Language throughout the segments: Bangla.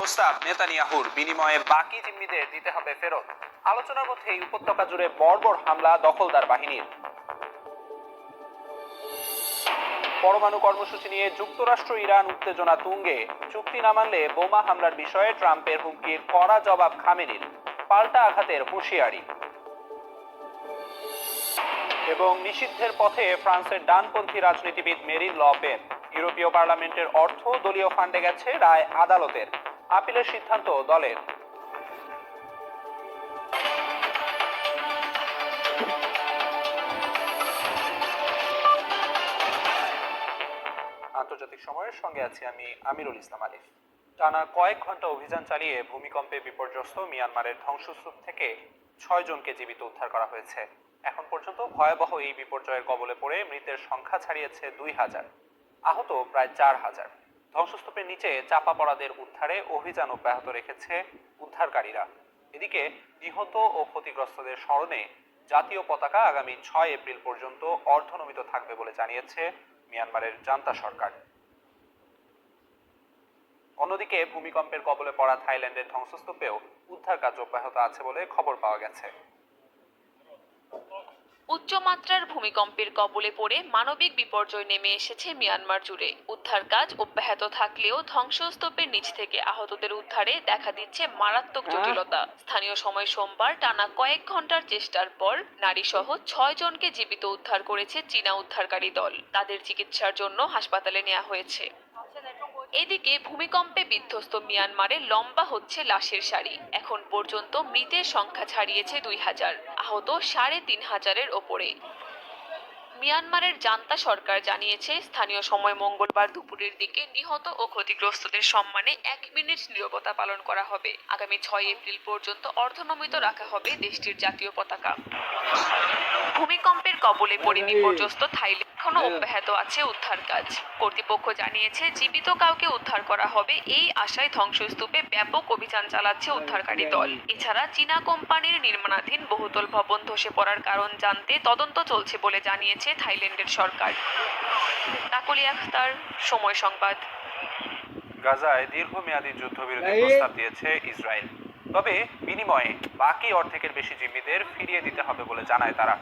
প্রস্তাব নেতানিয়াহুর, বিনিময়ে বাকি জিম্মিদের দিতে হবে ফেরত। আলোচনার মধ্যে এই উপত্যকা জুড়ে বর্বর হামলা দখলদার বাহিনীর। পরমাণু কর্মসূচি নিয়ে যুক্তরাষ্ট্র ইরান উত্তেজনা তুঙ্গে। চুক্তি না মানলে বোমা হামলার বিষয়ে ট্রাম্পের হুমকির কড়া জবাব খামেনির। পাল্টা আঘাতের হুঁশিয়ারি। এবং নিষিদ্ধের পথে ফ্রান্সের ডানপন্থী রাজনীতিবিদ মেরিন লে পেন। ইউরোপীয় পার্লামেন্টের অর্থ দলীয় ফান্ডে গেছে, রায় আদালতের। আপিলের সিদ্ধান্ত দলের। আন্তর্জাতিক সময়ের সঙ্গে আছি আমি আমিরুল ইসলাম আলিফ। টানা কয়েক ঘন্টা অভিযান চালিয়ে ভূমিকম্পে বিপর্যস্ত মিয়ানমারের ধ্বংসস্তূপ থেকে 6 জনকে জীবিত উদ্ধার করা হয়েছে। এখন পর্যন্ত ভয়াবহ এই বিপর্যয়ের কবলে পড়ে মৃতের সংখ্যা ছাড়িয়েছে 2000, আহত প্রায় 4000। ধ্বংসস্তূপের নিচে চাপা পড়াদের উদ্ধারে অভিযান অব্যাহত রেখেছে উদ্ধারকারীরা। এদিকে নিহত ও ক্ষতিগ্রস্তদের স্মরণে জাতীয় পতাকা আগামী 6 এপ্রিল পর্যন্ত অর্ধনমিত থাকবে বলে জানিয়েছে মিয়ানমারের জান্তা সরকার। অন্যদিকে ভূমিকম্পের কবলে পড়া থাইল্যান্ডের ধ্বংসস্তূপেও উদ্ধার কাজ অব্যাহত আছে বলে খবর পাওয়া গেছে। উচ্চমাত্রার ভূমিকম্পের কবলে পড়ে মানবিক বিপর্যয় নেমে এসেছে মিয়ানমার জুড়ে। উদ্ধার কাজ অব্যাহত থাকলেও ধ্বংসস্তূপের নিচ থেকে আহতদের উদ্ধারে দেখা দিচ্ছে মারাত্মক জটিলতা। স্থানীয় সময় সোমবার টানা কয়েক ঘন্টার চেষ্টার পর নারীসহ 6 জনকে জীবিত উদ্ধার করেছে চীনা উদ্ধারকারী দল। তাদের চিকিৎসার জন্য হাসপাতালে নেওয়া হয়েছে। এদিকে ভূমিকম্পে বিধ্বস্ত মিয়ানমারে লম্বা হচ্ছে লাশের সারি। এখন পর্যন্ত মৃতের সংখ্যা ছাড়িয়েছে 2000, আহত 3500-এর ওপরে। মিয়ানমারের জান্তা সরকার জানিয়েছে, স্থানীয় সময় মঙ্গলবার দুপুরের দিকে নিহত ও ক্ষতিগ্রস্তদের সম্মানে 1 মিনিট নীরবতা পালন করা হবে। আগামী 6 এপ্রিল পর্যন্ত অর্ধনমিত রাখা হবে দেশটির জাতীয় পতাকা। ভূমিকম্পের কবলে পড়ে বিপর্যস্ত থাইল্যান্ড এখনো অব্যাহত আছে উদ্ধার কাজ। কর্তৃপক্ষ জানিয়েছে, জীবিত কাউকে উদ্ধার করা হবে এই আশায় ধ্বংসস্তূপে ব্যাপক অভিযান চালাচ্ছে উদ্ধারকারী দল। এছাড়া চীনা কোম্পানির নির্মাণাধীন বহুতল ভবন ধসে পড়ার কারণ জানতে তদন্ত চলছে বলে জানিয়েছে থাইল্যান্ডের সরকার। কাকলি আখতার, সময় সংবাদ। গাজায় দীর্ঘমেয়াদী যুদ্ধবিরতির প্রস্তাব দিয়েছে ইসরায়েল, তবে বিনিময়ে বাকি অর্ধেকের বেশি জিম্মিদের ফিরিয়ে দিতে হবে বলে জানায় তারা।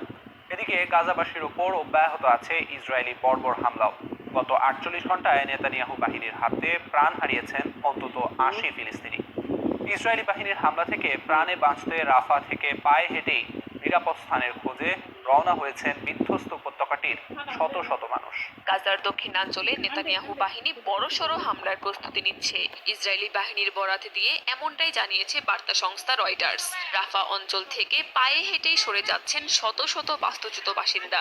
এদিকে গাজাবাসীর ওপর অব্যাহত আছে ইসরায়েলি বর্বর হামলাও। গত 48 ঘন্টায় নেতানিয়াহু বাহিনীর হাতে প্রাণ হারিয়েছেন অন্তত 80 ফিলিস্তিনি। ইসরায়েলি বাহিনীর হামলা থেকে প্রাণে বাঁচতে রাফা থেকে পায়ে হেঁটেই নিরাপদ স্থানের খোঁজে রওনা হয়েছেন বিধ্বস্ত উপত্যকাটির শত শত মানুষ। গাজার দক্ষিণাঞ্চলে নেতানিয়াহু বাহিনী বড়সড় হামলার প্রস্তুতি নিচ্ছে। ইসরায়েলি বাহিনীর বরাত দিয়ে এমনটাই জানিয়েছে বার্তা সংস্থা রয়টার্স। রাফা অঞ্চল থেকে পায়ে হেঁটেই সরে যাচ্ছেন শত শত বাস্তুচ্যুত বাসিন্দা।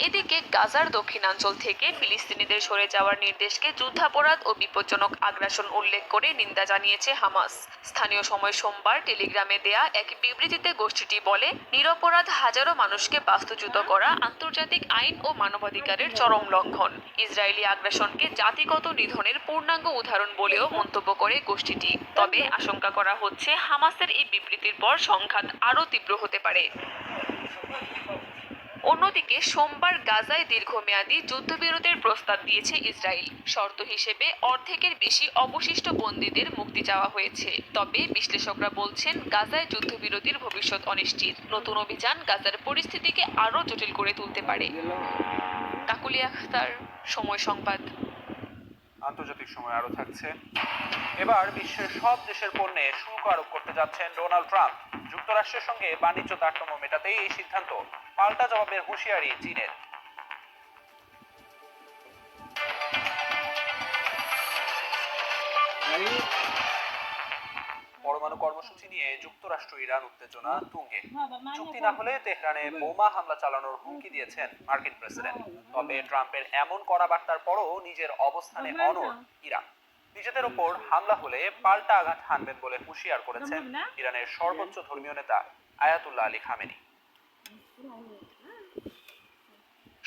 এদিকে গাজার দক্ষিণাঞ্চল থেকে ফিলিস্তিনিদের সরে যাওয়ার নির্দেশকে যুদ্ধাপরাধ ও বিপজ্জনক আগ্রাসন উল্লেখ করে নিন্দা জানিয়েছে হামাস। স্থানীয় সময় সোমবার টেলিগ্রামে দেয়া এক বিবৃতিতে গোষ্ঠীটি বলে, নিরপরাধ হাজারো মানুষকে বাস্তুচ্যুত করা আন্তর্জাতিক আইন ও মানবাধিকারের চরম লঙ্ঘন। ইসরায়েলি আগ্রাসনকে জাতিগত নিধনের পূর্ণাঙ্গ উদাহরণ বলেও মন্তব্য করে গোষ্ঠীটি। তবে আশঙ্কা করা হচ্ছে, হামাসের এই বিবৃতির পর সংঘাত আরও তীব্র হতে পারে। অন্যদিকে সোমবার গাজায় দীর্ঘমেয়াদী যুদ্ধবিরতির প্রস্তাব দিয়েছে ইসরায়েল। শর্ত হিসেবে অর্ধেকের বেশি অবশিষ্ট বন্দীদের মুক্তি চাওয়া হয়েছে। তবে বিশ্লেষকরা বলছেন, গাজায় যুদ্ধবিরতির ভবিষ্যৎ অনিশ্চিত। নতুন অভিযান গাজার পরিস্থিতিকে আরও জটিল করে তুলতে পারে। কাকুলি আখতার, সময় সংবাদ। আন্তর্জাতিক সময় আরো থাকছে। এবার বিশ্বের সব দেশের পণ্যে শুল্ক আরোপ করতে যাচ্ছেন ডোনাল্ড ট্রাম্প। যুক্তরাষ্ট্রের সঙ্গে বাণিজ্য তারতম্য মেটাতেই এই সিদ্ধান্ত। পাল্টা জবাবের হুঁশিয়ারি চীনের। পরমাণু কর্মসূচি নিয়ে যুক্তরাষ্ট্র ইরান উত্তেজনা তুঙ্গে। চুক্তি না হলে তেহরানে বোমা হামলা চালানোর হুমকি দিয়েছেন মার্কিন প্রেসিডেন্ট। তবে ট্রাম্পের এমন কড়া বার্তার পরও নিজের অবস্থানে অনড় ইরান। নিজেদের ওপর হামলা হলে পাল্টা আঘাত হানবেন বলে হুঁশিয়ার করেছেন ইরানের সর্বোচ্চ ধর্মীয় নেতা আয়াতুল্লাহ আলী খামেনি।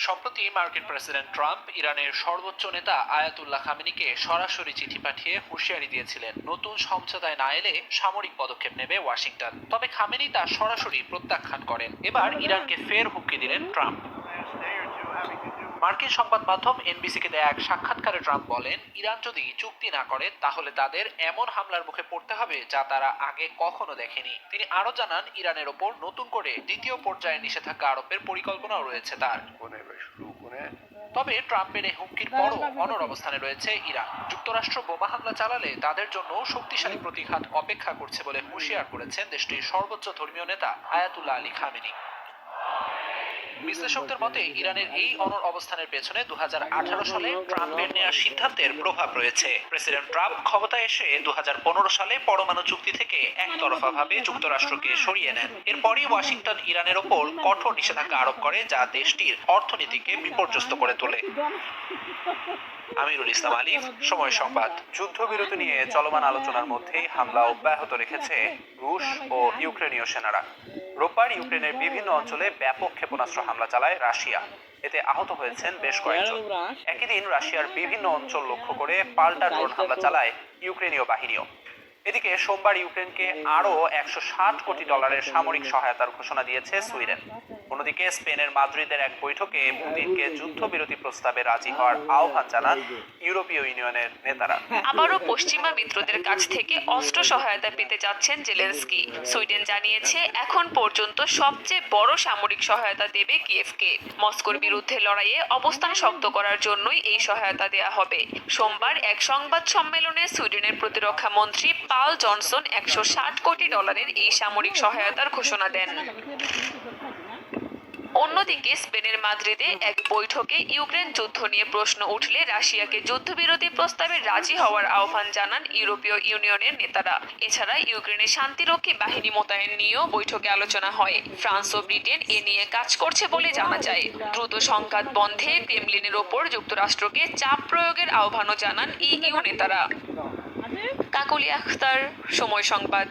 সম্প্রতি মার্কিন প্রেসিডেন্ট ট্রাম্প ইরানের সর্বোচ্চ নেতা আয়াতুল্লাহ খামেনিকে সরাসরি চিঠি পাঠিয়ে হুঁশিয়ারি দিয়েছিলেন, নতুন সমঝোতায় না এলে সামরিক পদক্ষেপ নেবে ওয়াশিংটন। তবে খামেনি তা সরাসরি প্রত্যাখ্যান করেন। এবার ইরানকে ফের হুমকি দিলেন ট্রাম্প। মার্কিন সংবাদ মাধ্যম এনবিসিকে দেয়া এক সাক্ষাৎকারে ট্রাম্প বলেন, ইরান যদি চুক্তি না করে তাহলে তাদের এমন হামলার মুখে পড়তে হবে যা তারা আগে কখনো দেখেনি। তিনি আরো জানান, ইরানের ওপর নতুন করে দ্বিতীয় পর্যায়ে নিষেধাজ্ঞা আরোপের পরিকল্পনাও রয়েছে তার। তবে ট্রাম্পের এই হুমকির পরও অনড় অবস্থানে রয়েছে ইরান। যুক্তরাষ্ট্র বোমা হামলা চালালে তাদের জন্য শক্তিশালী প্রতিঘাত অপেক্ষা করছে বলে হুঁশিয়ার করেছেন দেশটির সর্বোচ্চ ধর্মীয় নেতা আয়াতুল্লাহ আলী খামেনি। বিশ্লেষকদের মতে ইরানের এই অনড় অবস্থানের পেছনে 2018 সালে ট্রাম্পের নেওয়া সিদ্ধান্তের প্রভাব রয়েছে। প্রেসিডেন্ট ট্রাম্প ক্ষমতায় এসে 2015 সালে পরমাণু চুক্তি থেকে একতরফাভাবে যুক্তরাষ্ট্রকে সরিয়ে নেন। এরপরই ওয়াশিংটন ইরানের ওপর কঠোর নিষেধাজ্ঞা আরোপ করে, যা দেশটির অর্থনীতিকে বিপর্যস্ত করে তোলে। আমিরুল ইসলাম আলিফ, সময় সংবাদ। যুদ্ধবিরতি নিয়ে চলমান আলোচনার মধ্যেই হামলা অব্যাহত রেখেছে রুশ ও ইউক্রেনীয় সেনারা। রোববার ইউক্রেনের বিভিন্ন অঞ্চলে ব্যাপক ক্ষেপণাস্ত্র হামলা চালায় রাশিয়া। এতে আহত হয়েছেন বেশ কয়েকজন। একই দিন রাশিয়ার বিভিন্ন অঞ্চল লক্ষ্য করে পাল্টা ড্রোন হামলা চালায় ইউক্রেনীয় বাহিনীও। এদিকে সোমবার ইউক্রেনকে আরও $160 কোটি সামরিক সহায়তার ঘোষণা দিয়েছে সুইডেন। অন্যদিকে স্পেনের মাদ্রিদের এক বৈঠকে পুতিনকে যুদ্ধবিরতি প্রস্তাবে রাজি হওয়ার আহ্বান জানান ইউরোপীয় ইউনিয়নের নেতারা। আবারও পশ্চিমা মিত্রদের কাছ থেকে অস্ত্র সহায়তা পেতে যাচ্ছেন জেলেনস্কি। সুইডেন জানিয়েছে এখন পর্যন্ত সবচেয়ে বড় সামরিক সহায়তা দেবে কিয়েভকে। মস্কোর বিরুদ্ধে লড়াইয়ে অবস্থান শক্ত করার জন্যই এই সহায়তা দেয়া হবে। সোমবার এক সংবাদ সম্মেলনে সুইডেনের প্রতিরক্ষা মন্ত্রী পাল জনসন $160 কোটি এই সামরিক সহায়তার ঘোষণা দেন। অন্যদিকে স্পেনের মাদ্রিদে এক বৈঠকে ইউক্রেন যুদ্ধ নিয়ে প্রশ্ন উঠলে রাশিয়াকে যুদ্ধবিরতি প্রস্তাবে রাজি হওয়ার আহ্বান জানান ইউরোপীয় ইউনিয়নের নেতারা। এছাড়া ইউক্রেনের শান্তিরক্ষী বাহিনী মোতায়েন নিয়েও বৈঠকে আলোচনা হয়। ফ্রান্স ও ব্রিটেন এ নিয়ে কাজ করছে বলে জানা যায়। দ্রুত সংঘাত বন্ধে ক্রেমলিনের ওপর যুক্তরাষ্ট্রকে চাপ প্রয়োগের আহ্বানও জানান ইইউ নেতারা। কাকলি আখতার, সময় সংবাদ।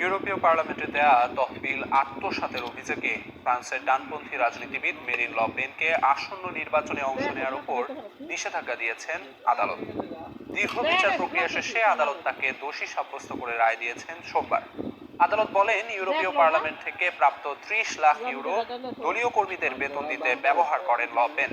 ইউরোপীয় পার্লামেন্টে দেয়া তহবিল আত্মসাতের অভিযোগে ফ্রান্সের ডানপন্থী রাজনীতিবিদ মেরিন লে পেনকে আসন্ন নির্বাচনে অংশ নেওয়ার উপর নিষেধাজ্ঞা দিয়েছেন আদালত। দীর্ঘ বিচার প্রক্রিয়া শেষে আদালত তাকে দোষী সাব্যস্ত করে রায় দিয়েছেন সোমবার। আদালত বলেন, ইউরোপীয় পার্লামেন্ট থেকে প্রাপ্ত 30 লাখ ইউরো দলীয় কর্মীদের বেতন দিতে ব্যবহার করেন লে পেন।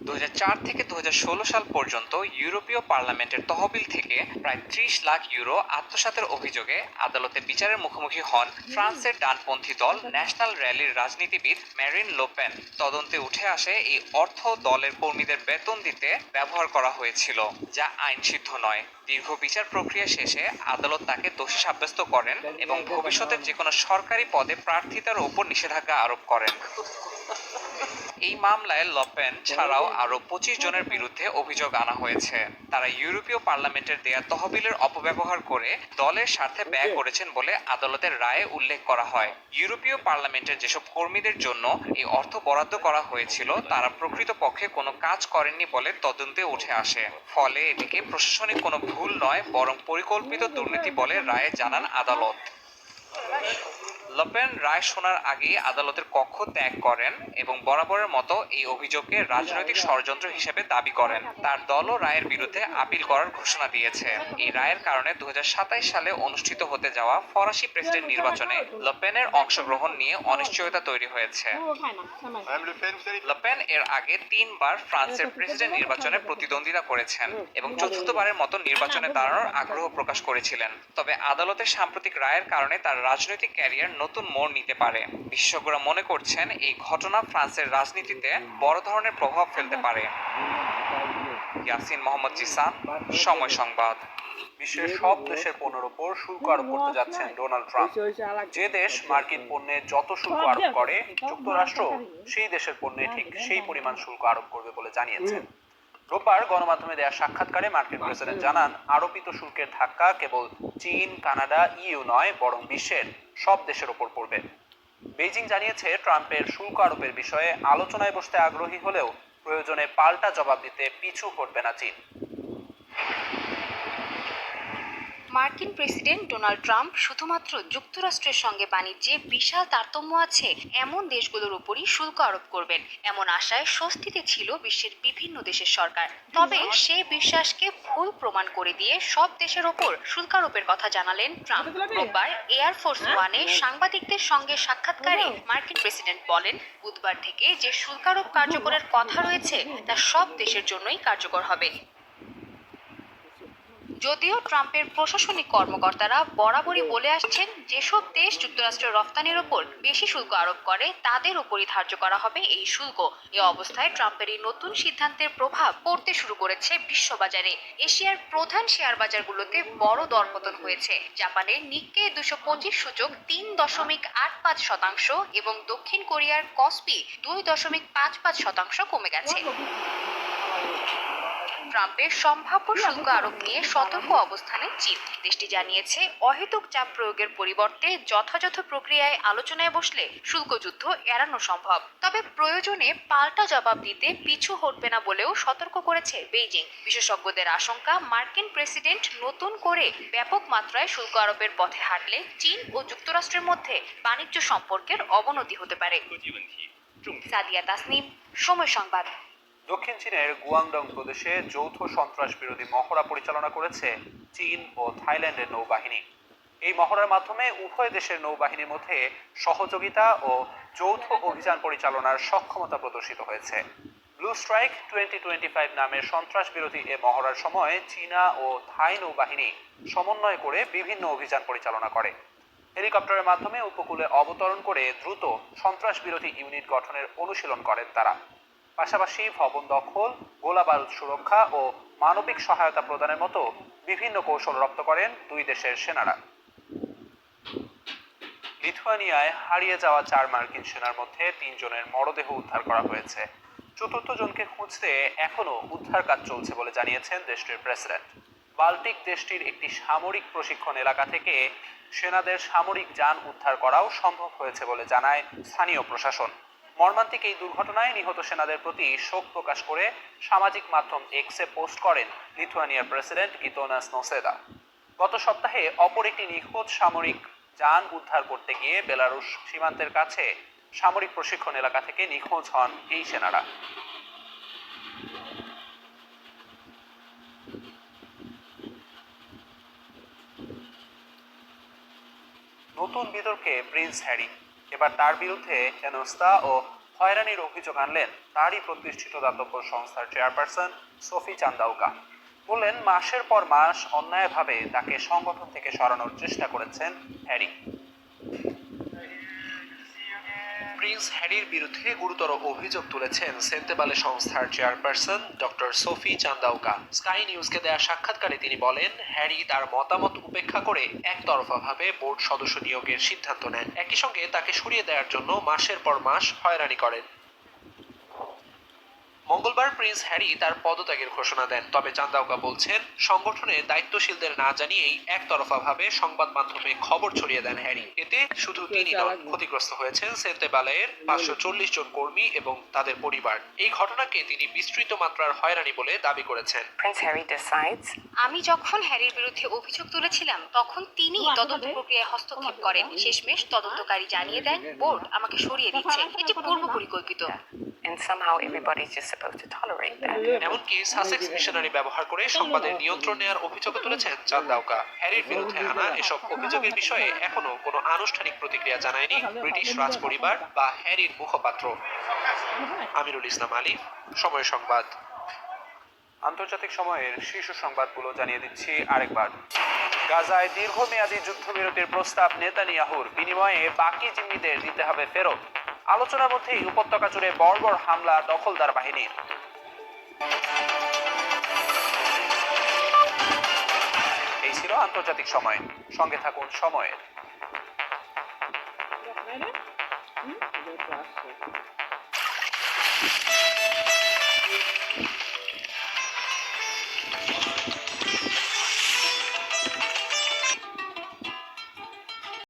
2004 থেকে 2016 সাল পর্যন্ত ইউরোপীয় পার্লামেন্টের তহবিল থেকে প্রায় 30 লাখ ইউরো আত্মসাতের অভিযোগে আদালতে বিচারের মুখোমুখি হন ফ্রান্সের ডানপন্থী দল ন্যাশনাল র্যালির রাজনীতিবিদ মেরিন লে পেন। তদন্তে উঠে আসে এই অর্থ দলের কর্মীদের বেতন দিতে ব্যবহার করা হয়েছিল, যা আইনসিদ্ধ নয়। দীর্ঘ বিচার প্রক্রিয়া শেষে আদালত তাকে দোষী সাব্যস্ত করেন এবং ভবিষ্যতের যে কোনো সরকারি পদে প্রার্থিতার ওপর নিষেধাজ্ঞা আরোপ করেন। এই মামলায় লে পেন ছাড়াও আরও 25 জনের বিরুদ্ধে অভিযোগ আনা হয়েছে। তারা ইউরোপীয় পার্লামেন্টের দেয়া তহবিলের অপব্যবহার করে দলের স্বার্থে ব্যয় করেছেন বলে আদালতের রায়ে উল্লেখ করা হয়। ইউরোপীয় পার্লামেন্টের যেসব কর্মীদের জন্য এই অর্থ বরাদ্দ করা হয়েছিল তারা প্রকৃতপক্ষে কোনো কাজ করেননি বলে তদন্তে উঠে আসে। ফলে এটিকে প্রশাসনিক কোনো ভুল নয়, বরং পরিকল্পিত দুর্নীতি বলে রায়ে জানান আদালত। লে পেন রায় শোনার আগেই আদালতের কক্ষ ত্যাগ করেন এবং বরাবরের মতো এই অভিযোগকে রাজনৈতিক ষড়যন্ত্র হিসেবে দাবি করেন। তার দলও রায়ের বিরুদ্ধে আপিল করার ঘোষণা দিয়েছে। এই রায়ের কারণে 2027 সালে অনুষ্ঠিত হতে যাওয়া ফরাসি প্রেসিডেন্ট নির্বাচনে লে পেনের অংশগ্রহণ নিয়ে অনিশ্চয়তা তৈরি হয়েছে। লে পেন এর আগে 3 বার ফ্রান্সের প্রেসিডেন্ট নির্বাচনে প্রতিদ্বন্দ্বিতা করেছেন এবং চতুর্থবারের মতো নির্বাচনে দাঁড়ানোর আগ্রহ প্রকাশ করেছিলেন। তবে আদালতের সাম্প্রতিক রায়ের কারণে তার রাজনৈতিক ক্যারিয়ার নতুন মোড় নিতে পারে। বিশেষজ্ঞরা মনে করছেন এই ঘটনা ফ্রান্সের রাজনীতিতে বড় ধরনের প্রভাব ফেলতে পারে। ইয়াসিন মোহাম্মদ জিসান, সময় সংবাদ। বিশ্বের সব দেশের পণ্যের উপর শুল্ক আরোপ করতে যাচ্ছেন ডোনাল্ড ট্রাম্প। যে দেশ মার্কিন পণ্যে যত শুল্ক আরোপ করে, যুক্তরাষ্ট্র সেই দেশের পণ্যে ঠিক সেই পরিমাণ শুল্ক আরোপ করবে বলে জানিয়েছেন। রোববার গণমাধ্যমে দেয়া সাক্ষাৎকারে মার্কিন প্রেসিডেন্ট জানান, আরোপিত শুল্কের ধাক্কা কেবল চীন, কানাডা, ইইউ নয়, বরং বিশ্বের সব দেশের ওপর পড়বে। বেইজিং জানিয়েছে, ট্রাম্পের শুল্ক আরোপের বিষয়ে আলোচনায় বসতে আগ্রহী হলেও প্রয়োজনে পাল্টা জবাব দিতে পিছু হটবে না চীন। মার্কিন প্রেসিডেন্ট ডোনাল্ড ট্রাম্প শুধুমাত্র যুক্তরাষ্ট্রের সঙ্গে বাণিজ্যে বিশাল তারতম্য আছে এমন দেশগুলোর উপরই শুল্ক আরোপ করবেন এমন আশায় স্বস্তিতে ছিল বিশ্বের বিভিন্ন দেশের সরকার। তবে সেই বিশ্বাসকে ভুল প্রমাণ করে দিয়ে সব দেশের ওপর শুল্ক আরোপের কথা জানালেন ট্রাম্প। রোববার এয়ারফোর্স ওয়ানে সাংবাদিকদের সঙ্গে সাক্ষাৎকারে মার্কিন প্রেসিডেন্ট বলেন, বুধবার থেকে যে শুল্ক আরোপ কার্যকরের কথা রয়েছে তা সব দেশের জন্যই কার্যকর হবে। যদিও ট্রাম্পের প্রশাসনিক কর্মকর্তারা বরাবরই বলে আসছেন, যেসব দেশ যুক্তরাষ্ট্রের রফতানির ওপর বেশি শুল্ক আরোপ করে তাদের উপরই ধার্য করা হবে এই শুল্ক। এ অবস্থায় ট্রাম্পের এই নতুন সিদ্ধান্তের প্রভাব পড়তে শুরু করেছে বিশ্ববাজারে। এশিয়ার প্রধান শেয়ার বাজারগুলোতে বড় দরপতন হয়েছে। জাপানের নিক্কেই 225 সূচক 3.85% এবং দক্ষিণ কোরিয়ার কসপি 2.55% কমে গেছে। ট্রাম্পের সম্ভাব্য শুল্ক আরোপ নিয়ে সতর্ক অবস্থানে চীন। দেশটি জানিয়েছে, অহেতুক চাপ প্রয়োগের পরিবর্তে যথাযথ প্রক্রিয়ায় আলোচনায় বসলে শুল্ক যুদ্ধ এড়ানো সম্ভব। তবে প্রয়োজনে পাল্টা জবাব দিতে পিছু হটবে না বলেও সতর্ক করেছে বেইজিং। বিশেষজ্ঞদের আশঙ্কা, মার্কিন প্রেসিডেন্ট নতুন করে ব্যাপক মাত্রায় শুল্ক আরোপের পথে হাঁটলে চীন ও যুক্তরাষ্ট্রের মধ্যে বাণিজ্য সম্পর্কের অবনতি হতে পারে। সাদিয়া তাসনিম, সময় সংবাদ। দক্ষিণ চীনের গুয়াংডং প্রদেশে যৌথ সন্ত্রাস বিরোধী মহড়া পরিচালনা করেছে চীন ও থাইল্যান্ডের নৌবাহিনী। এই মহড়ার মাধ্যমে উভয় দেশের নৌবাহিনীর মধ্যে সহযোগিতা ও যৌথ অভিযান পরিচালনার সক্ষমতা প্রদর্শিত হয়েছে। ব্লু স্ট্রাইক 2025 নামের সন্ত্রাস বিরোধী এ মহড়ার সময় চীনা ও থাই নৌবাহিনী সমন্বয় করে বিভিন্ন অভিযান পরিচালনা করে। হেলিকপ্টারের মাধ্যমে উপকূলে অবতরণ করে দ্রুত সন্ত্রাস বিরোধী ইউনিট গঠনের অনুশীলন করেন তারা। পাশাপাশি ভবন দখল, গোলাবারুদ সুরক্ষা ও মানবিক সহায়তা প্রদানের মতো বিভিন্ন কৌশল রপ্ত করেন দুই দেশের সেনারা। লিথুয়ানিয়ায় হারিয়ে যাওয়া 4 মার্কিন সেনার মধ্যে 3 জনের মরদেহ উদ্ধার করা হয়েছে। চতুর্থ জনকে খুঁজতে এখনও উদ্ধার কাজ চলছে বলে জানিয়েছেন দেশটির প্রেসিডেন্ট। বাল্টিক দেশটির একটি সামরিক প্রশিক্ষণ এলাকা থেকে সেনাদের সামরিক যান উদ্ধার করাও সম্ভব হয়েছে বলে জানায় স্থানীয় প্রশাসন। মর্মান্তিক এই দুর্ঘটনায় নিহত সেনাদের প্রতি শোক প্রকাশ করে সামাজিক মাধ্যম এক্সে পোস্ট করেন লিথুয়ানিয়ার প্রেসিডেন্ট গিতনাস নৌসেদা। গত সপ্তাহে অপর একটি নিখোঁজ সামরিক যান উদ্ধার করতে গিয়ে বেলারুশ সীমান্তের কাছে সামরিক প্রশিক্ষণ এলাকা থেকে নিখোঁজ হন এই সেনারা। নতুন বিতর্কে প্রিন্স হ্যারি। এবার তার বিরুদ্ধে হেনস্থা ও হয়রানির অভিযোগ আনলেন তারই প্রতিষ্ঠিত দাতব্য সংস্থার চেয়ারপারসন সোফি চান্দাউকা। বললেন, মাসের পর মাস অন্যায়ভাবে তাকে সংগঠন থেকে সরানোর চেষ্টা করেছেন হ্যারি। প্রিন্স হ্যারির বিরুদ্ধে গুরুতর অভিযোগ তুলেছেন সেন্তেবালে সংস্থার চেয়ারপারসন ডক্টর সোফি চান্দাউকা। স্কাই নিউজকে দেয়া সাক্ষাৎকারে তিনি বলেন, হ্যারি তার মতামত উপেক্ষা করে একতরফাভাবে বোর্ড সদস্য নিয়োগের সিদ্ধান্ত নেন। একই সঙ্গে তাকে সরিয়ে দেওয়ার জন্য মাসের পর মাস হয়রানি করেন। মঙ্গলবার প্রিন্স হ্যারি তার পদত্যাগের ঘোষণা দেন। তবে চান্দাউকা বলছেন, সংগঠনে দায়িত্বশীলদের না জানিয়েই একতরফাভাবে সংবাদ মাধ্যমে খবর ছড়িয়ে দেন হ্যারি। এতে শুধু তিনি নন, ক্ষতিগ্রস্ত হয়েছেন সেন্তেবালের 540 জন কর্মী এবং তাদের পরিবার। এই ঘটনাকে তিনি বিস্তৃত মাত্রার হয়রানি বলে দাবি করেছেন। আমি যখন হ্যারির বিরুদ্ধে অভিযোগ তুলেছিলাম তখন তিনি তদন্ত প্রক্রিয়ায় হস্তক্ষেপ করেন। শেষমেশ তদন্তকারী জানিয়ে দেন বোর্ড আমাকে সরিয়ে দিচ্ছে। এটি পূর্ব পরিকল্পিত। এমনকি সাসেক্স মিশনারি ব্যবহার করে সংবাদের নিয়ন্ত্রণ নেওয়ার অভিযোগ তুলেছেন চান্দাউকা। হ্যারির বিরুদ্ধে আনা এসব অভিযোগের বিষয়ে এখনো কোনো আনুষ্ঠানিক প্রতিক্রিয়া জানায়নি ব্রিটিশ রাজপরিবার বা হ্যারির মুখপাত্র। আমিরুল ইসলাম আলী, সময় সংবাদ। আন্তর্জাতিক সময়ের শীর্ষ সংবাদগুলো জানিয়ে দিচ্ছি আরেকবার। গাজায় দীর্ঘমেয়াদী যুদ্ধবিরতির প্রস্তাব নেতানিয়াহুর, বিনিময়ে বাকি জিম্মিদের দিতে হবে ফেরত। আলোচনার মধ্যেই উপত্যকা জুড়ে বর্বর হামলা দখলদার বাহিনীর। এই ছিল আন্তর্জাতিক সময়। সঙ্গে থাকুন সময়ের।